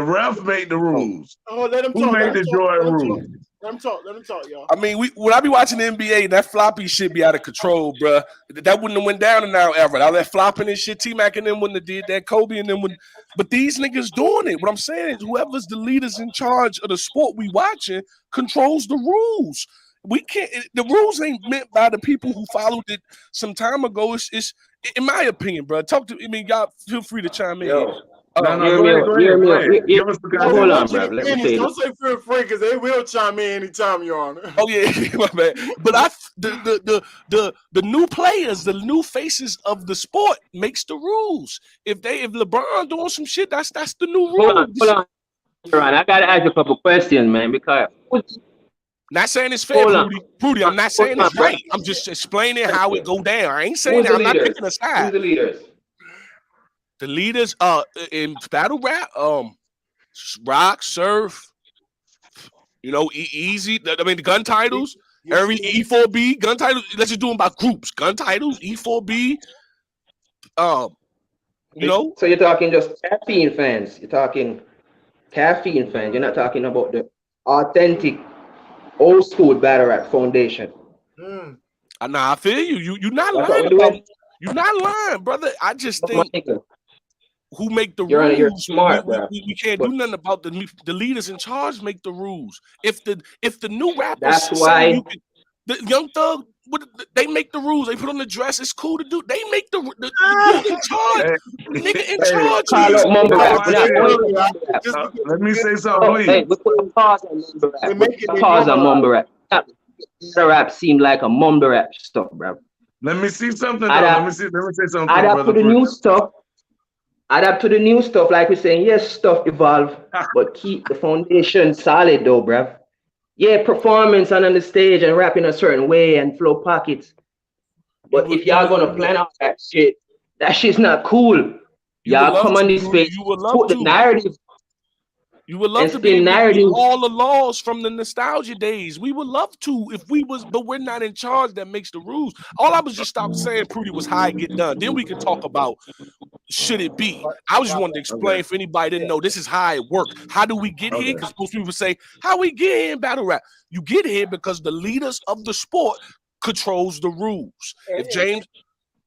ref made the rules. Oh, let him Who talk. made the Jordan rules? Let him talk, y'all. I mean, when I be watching the NBA, that floppy shit be out of control, bro. That wouldn't have went down in our era. All that flopping and shit, T-Mac and them wouldn't have did that. Kobe and them wouldn't. But these niggas doing it. What I'm saying is whoever's the leaders in charge of the sport we watching controls the rules. We can't. The rules ain't meant by the people who followed it some time ago. It's in my opinion, bro. Talk to. I mean, y'all feel free to chime in. Yo. Go ahead. Give us the Hold on, bro. Let me say Don't say feel free because they will chime in anytime you're on. Oh yeah, my bad. But the new players, the new faces of the sport makes the rules. If LeBron doing some shit, that's the new rule. Hold on. I gotta ask you a couple questions, man, because not saying it's fair, Prudy. I'm not saying it's right. I'm just explaining how it go down. I ain't saying that. I'm not picking a side. Who's the leaders? The leaders in battle rap, rock, surf, easy. I mean the gun titles, every E4B gun titles. Let's just do them by groups. Gun titles, E4B. So you're talking just caffeine fans. You're talking caffeine fans. You're not talking about the authentic, old school battle rap foundation. I feel you. You're not lying. You're not lying, brother. I just think. Who make the rules? You're smart, we can't do nothing about the leaders in charge. Make the rules. If the new rappers, that's why the Young Thug, they make the rules. They put on the dress. It's cool to do. They make the dude in charge. Nigga in charge. Let me say something, please. Hey, we put a pause on mumble rap. Pause on mumble rap. Battle rap seem like a mumble rap stuff, bro. Let me see something. Let me say something. Adapt to the new stuff. Adapt to the new stuff, like we're saying. Yes, stuff evolve, but keep the foundation solid, though, bruv. Yeah, performance on the stage and rap in a certain way and flow pockets. But if y'all gonna plan out that shit's not cool. Y'all come on this space, put the narrative. You would love to be all the laws from the nostalgia days. We would love to if we was, but we're not in charge. That makes the rules. All I was just stopped saying, Prudy, was how it get done. Then we can talk about should it be. I just wanted to explain for anybody didn't know this is how it works. How do we get here? Because most people say, how we get here in battle rap? You get here because the leaders of the sport controls the rules. If James,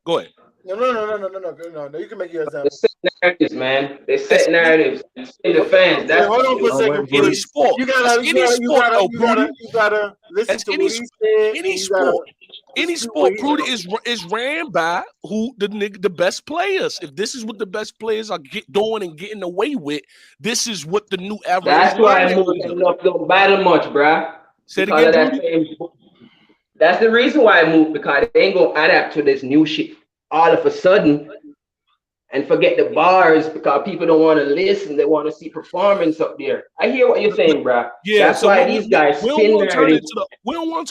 go ahead. No. You can make your example. They set narratives, man. They set narratives in the fans. That's hold on for a second. Any sport. You gotta listen to what he said. Any sport, Prudy, is ran by the best players. If this is what the best players are doing and getting away with, this is what the new era is. That's why Mook don't battle much, bruh. Say it again, that's the reason why I moved, because they ain't gonna adapt to this new shit all of a sudden and forget the bars because people don't want to listen. They want to see performance up there. I hear what you're saying, bro. Yeah, that's why these guys we don't want to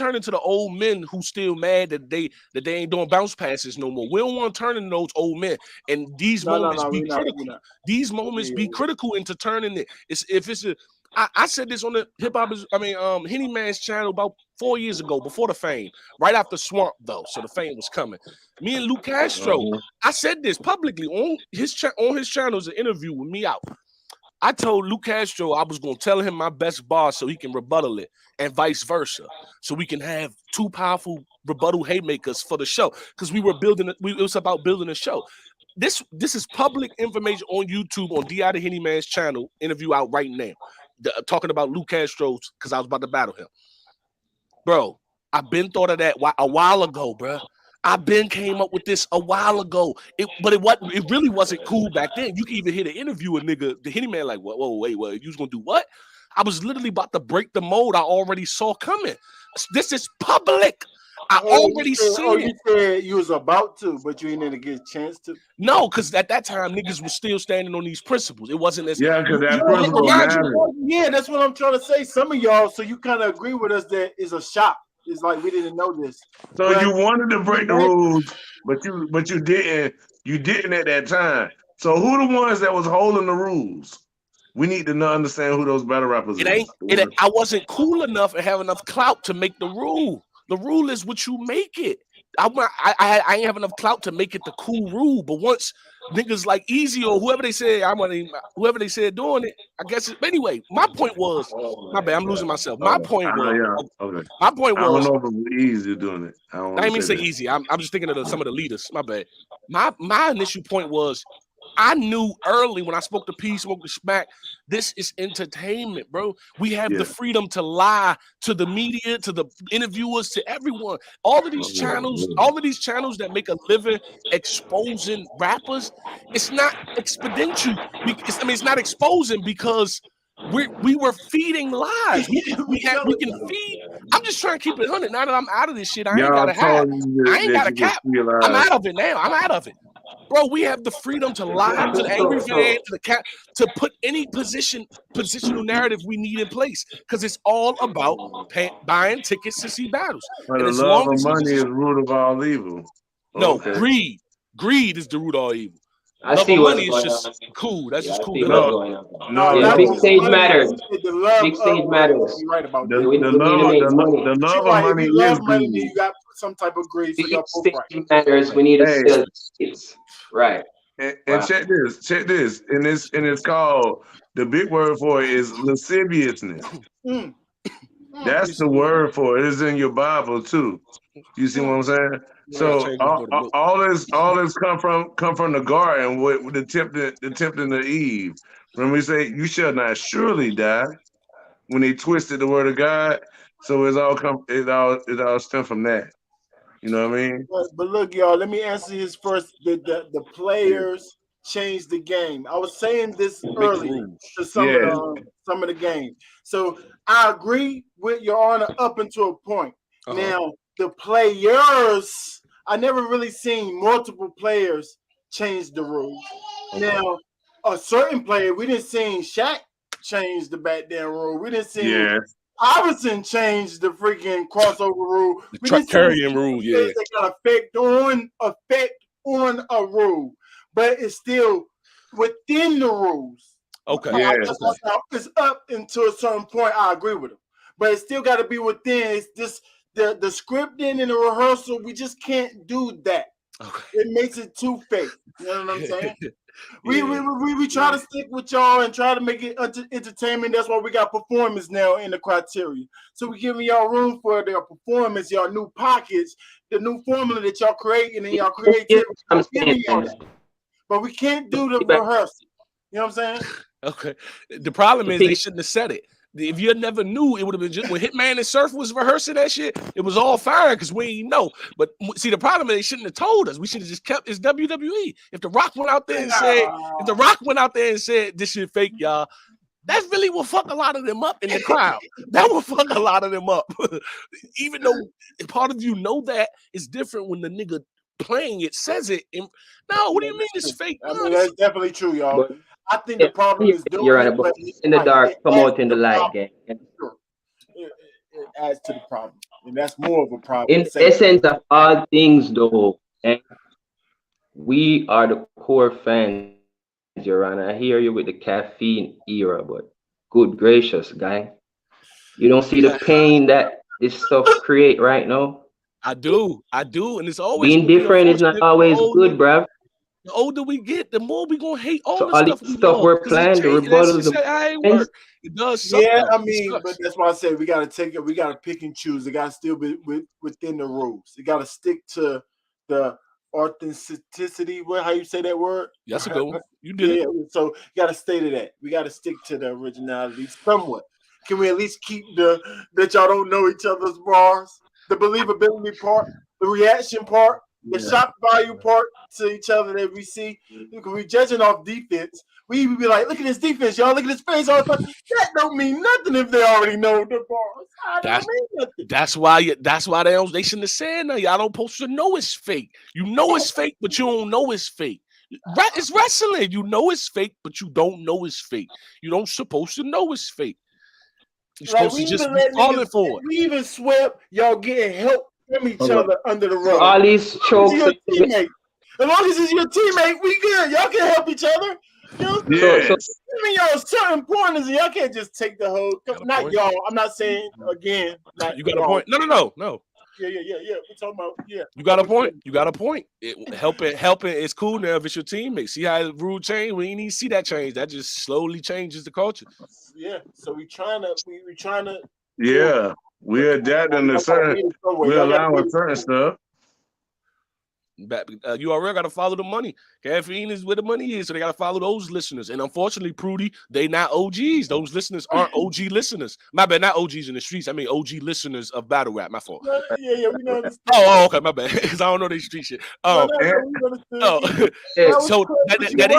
turn into the old men who still mad that they ain't doing bounce passes no more. We don't want to turn into those old men. And these moments be critical. These moments be critical into turning it. I said this on the Henny Man's channel about 4 years ago, before the fame, right after Swamp, though. So the fame was coming. Me and Luke Castro, I said this publicly on his channel, is an interview with me out. I told Luke Castro I was going to tell him my best bar so he can rebuttal it, and vice versa, so we can have two powerful rebuttal haymakers for the show, because we were building it. It was about building a show. This is public information on YouTube on D.I. the Henny Man's channel. Interview out right now. Talking about Luke Castro's, because I was about to battle him. Bro, I've been thought of that a while ago, bro. I've been came up with this a while ago. But it really wasn't cool back then. You can even hear the interview a nigga, the Henny Man, like, whoa, wait, what? You was gonna do what? I was literally about to break the mold I already saw coming. This is public. I already seen it. You said you was about to, but you didn't get a chance to. No, because at that time niggas was still standing on these principles. It wasn't as because that principle matters. Yeah, that's what I'm trying to say. Some of y'all, so you kind of agree with us that it's a shock. It's like we didn't know this. So you wanted to break the rules, but you didn't. You didn't at that time. So who the ones that was holding the rules? We need to understand who those battle rappers is. I wasn't cool enough and have enough clout to make the rule. The rule is what you make it. I ain't have enough clout to make it the cool rule. But once niggas like Easy or whoever they said doing it, I guess. But anyway, my point was, my bad, I'm losing myself. My point was, my point was, I don't know if it was Easy doing it. I didn't mean to say Easy. I'm just thinking of some of the leaders. My bad. My initial point was, I knew early when I spoke to P, spoke to Smack, this is entertainment, bro. We have the freedom to lie to the media, to the interviewers, to everyone. All of these channels that make a living exposing rappers, it's not exponential. It's not exposing because we were feeding lies. We can feed. I'm just trying to keep it 100. Now that I'm out of this shit, I ain't got to have. I ain't got a cap. I'm out of it now. I'm out of it. Bro, we have the freedom to lie to the angry fan, to the cat, to put any positional narrative we need in place, because it's all about buying tickets to see battles. But the love of money is the root of all evil. No, greed. Greed is the root of all evil. I see what's going on. Just cool. That's just cool. Yeah, big stage matters. Big stage matters. Right about the love of money is greed. You got some type of greed. So big stage matters. We need to sell tickets. Right. And check this. And it's called, the big word for it is lasciviousness. That's the word for it. It's in your Bible too. You see what I'm saying? So all this come from the garden with the tempting of Eve. When we say you shall not surely die, when they twisted the word of God, so it all stemmed from that. You know what I mean? But look, y'all, let me answer his first. The players changed the game. I was saying this earlier to some of the game. So I agree with Your Honor up until a point. Now the players, I never really seen multiple players change the rules. Now a certain player, we didn't see Shaq change the back down rule. We didn't see Iverson changed the freaking crossover rule. The carrying rule, They got effect on a rule, but it's still within the rules. Okay. It's up until a certain point. I agree with him, but it still got to be within. It's just the scripting and the rehearsal. We just can't do that. Okay. It makes it too fake. You know what I'm saying? We try to stick with y'all and try to make it entertainment. That's why we got performance now in the criteria. So we're giving y'all room for their performance, y'all new pockets, the new formula that y'all creating and y'all creativity. But we can't do the rehearsal. You know what I'm saying? Okay. The problem is they shouldn't have said it. If you never knew, it would have been just when Hitman and Surf was rehearsing that shit, it was all fire because we didn't know. But see, the problem is they shouldn't have told us. We should have just kept it's WWE. If The Rock went out there and said, this shit fake, y'all, that really will fuck a lot of them up in the crowd. That will fuck a lot of them up. Even though part of you know that it's different when the nigga playing it says it. No, what do you mean it's fake? I mean, that's definitely true, y'all. But I think the problem is doing you're right, but in the dark, come out in the light, gang. It adds to the problem, and that's more of a problem. In the essence of all things, though, and we are the core fans, Your Honor. I hear you with the caffeine era, but good gracious, guy, you don't see the pain that this stuff create right now. I do, and it's always being different is not always good, bruv. The older we get, the more we gonna hate all so the all stuff we're planning. The rebuttals, it does suck. Yeah, I mean, but that's why I say we gotta take it. We gotta pick and choose. It gotta still be within the rules. You gotta stick to the authenticity. How you say that word? That's a good one. You did it. So you gotta stay to that. We gotta stick to the originality somewhat. Can we at least keep that y'all don't know each other's bars? the believability part, the reaction part, the shock value part to each other that we see. We're judging off defense. We be like, look at this defense, y'all. Look at his face. All that don't mean nothing if they already know the bars. That's why they shouldn't have said no. Y'all don't supposed to know it's fake. You know it's fake, but you don't know it's fake. It's wrestling. You know it's fake, but you don't know it's fake. You don't supposed to know it's fake. You're supposed to just be falling for it. We even swept y'all getting help from each other under the rug. All these chokes. As long as it's your teammate, we good. Y'all can help each other. You know? Y'all certain pointers, y'all can't just take the whole. Not y'all. I'm not saying again. You got a point. No. Yeah. We're talking about You got a point. Helping is cool now if it's your teammate. See how the rule changed? We ain't even see that change. That just slowly changes the culture. Yeah. So we trying to. Yeah, we're adapting to certain. We're allowing certain stuff. URL got to follow the money. Caffeine is where the money is, so they got to follow those listeners. And unfortunately, Prudy, they not OGs. Those listeners aren't OG listeners. My bad, not OGs in the streets. I mean OG listeners of battle rap. My fault. Yeah, we know this. Okay, my bad. Because I don't know they street shit. So that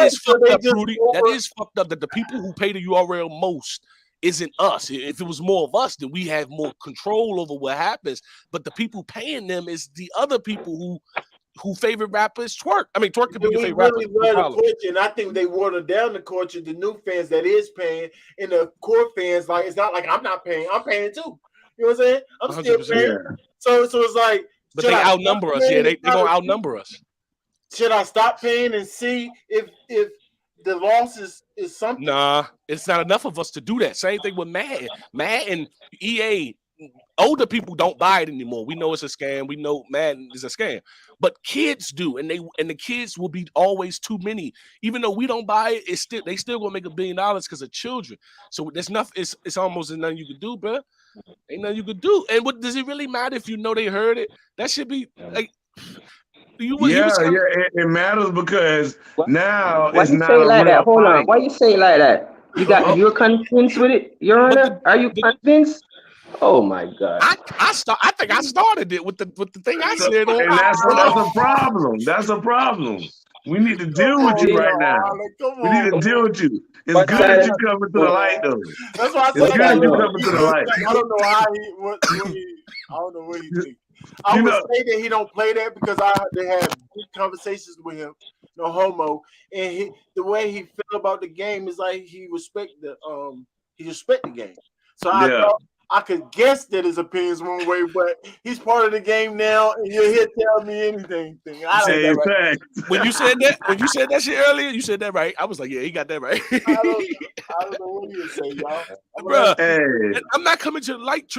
is fucked up, Prudy. That is fucked up. That the people who pay the URL most isn't us. If it was more of us, then we have more control over what happens. But the people paying them is the other people who favorite rappers Twerk. I mean, Twerk could be your favorite really rapper. Love the culture, and I think they watered down the culture. The new fans that is paying, and the core fans, like, it's not like I'm not paying. I'm paying too. You know what I'm saying? I'm still paying. So it's like, but they outnumber us. Yeah, they gonna outnumber us. Should I stop paying and see if the loss is something? Nah, it's not enough of us to do that. Same thing with Madden. Madden, EA. Older people don't buy it anymore. We know it's a scam. We know Madden is a scam, but kids do, and the kids will be always too many. Even though we don't buy it, they still gonna make $1 billion because of children. So there's nothing. It's almost nothing you can do, bro. Ain't nothing you could do. And what does it really matter if you know they heard it? That should be like. It matters because now why it's you not say a like real that? Hold fight. on. Why you say like that? You're convinced with it, Your Honor? Are you convinced? Oh my God! I think I started it with the thing I said on. And that's a problem. That's a problem. We need to deal with you right now. We need to deal with you. It's good that you coming to the light, though. That's why I it's good that you coming to the light. I don't know how I don't know what he thinks. I would say that he don't play that because they had good conversations with him, no homo, and the way he feel about the game is like he respect the game. So I thought I could guess that his opinions one way, but he's part of the game now, and you're here telling me anything. Right. When you said that shit earlier, you said that right. I was like, yeah, he got that right. I don't know what you say, y'all. Bro, I'm not coming to the light.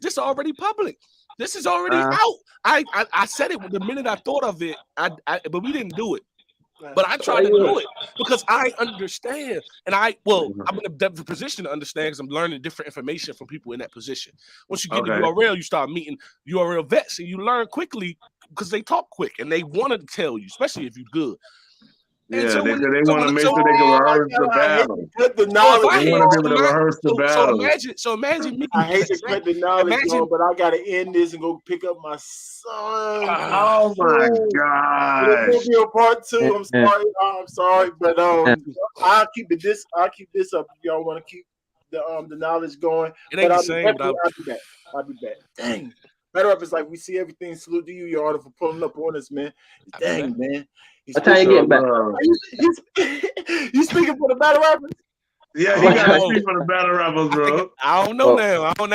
This already public. This is already out. I said it the minute I thought of it. But we didn't do it. But I tried to do it because I understand, and I'm in a position to understand because I'm learning different information from people in that position. Once you get the URL, you start meeting URL vets, and you learn quickly because they talk quick and they want to tell you, especially if you're good. Yeah, so they want to make sure they can rehearse the battle. They want to be able to rehearse the battle. So imagine me. I hate to cut the knowledge on, but I gotta end this and go pick up my son. Oh my gosh! It's gonna be a part 2. I'm sorry, but I'll keep this up if y'all want to keep the knowledge going. It ain't the same. I'll be back. Dang. Better up is like we see everything. Salute to you, Your Honor, for pulling up on us, man. Dang, man. What time you getting back? You speaking for the battle rappers? Yeah, he got to speak for the battle rappers, bro. I don't know now. I don't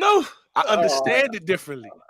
know. I understand it differently.